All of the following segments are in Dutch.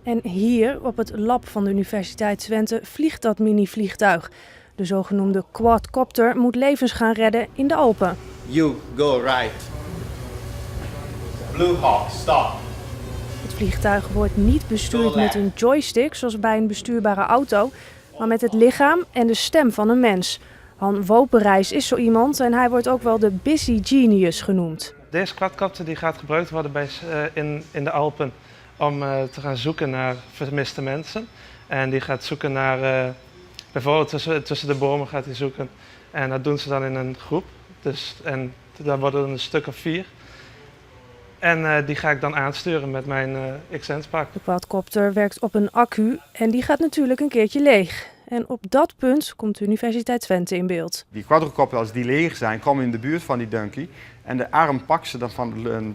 En hier, op het lab van de Universiteit Twente, vliegt dat mini-vliegtuig. De zogenoemde quadcopter moet levens gaan redden in de Alpen. You go right. Blue Hawk, stop. Het vliegtuig wordt niet bestuurd met een joystick, zoals bij een bestuurbare auto, maar met het lichaam en de stem van een mens. Han Wopereis is zo iemand en hij wordt ook wel de Busy Genius genoemd. Deze quadcopter die gaat gebruikt worden in de Alpen om te gaan zoeken naar vermiste mensen. En die gaat zoeken naar, bijvoorbeeld tussen de bomen gaat hij zoeken. En dat doen ze dan in een groep. En dan worden er een stuk of 4. En die ga ik dan aansturen met mijn Xsense-pak. De quadcopter werkt op een accu en die gaat natuurlijk een keertje leeg. En op dat punt komt de Universiteit Twente in beeld. Die quadrocopters, als die leeg zijn, komen in de buurt van die donkey. En de arm pakt ze dan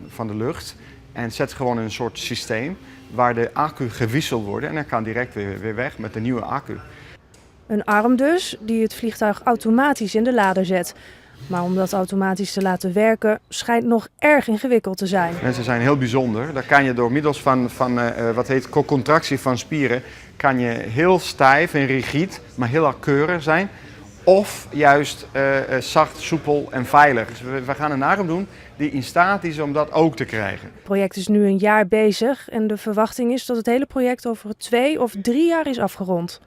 van de lucht en zet gewoon een soort systeem waar de accu gewisseld wordt. En dan kan direct weer weg met de nieuwe accu. Een arm dus, die het vliegtuig automatisch in de lader zet. Maar om dat automatisch te laten werken, schijnt nog erg ingewikkeld te zijn. Mensen zijn heel bijzonder. Daar kan je door middels van wat heet contractie van spieren, kan je heel stijf en rigide, maar heel nauwkeurig zijn. Of juist zacht, soepel en veilig. Dus we gaan een arm doen die in staat is om dat ook te krijgen. Het project is nu een jaar bezig en de verwachting is dat het hele project over 2 of 3 jaar is afgerond.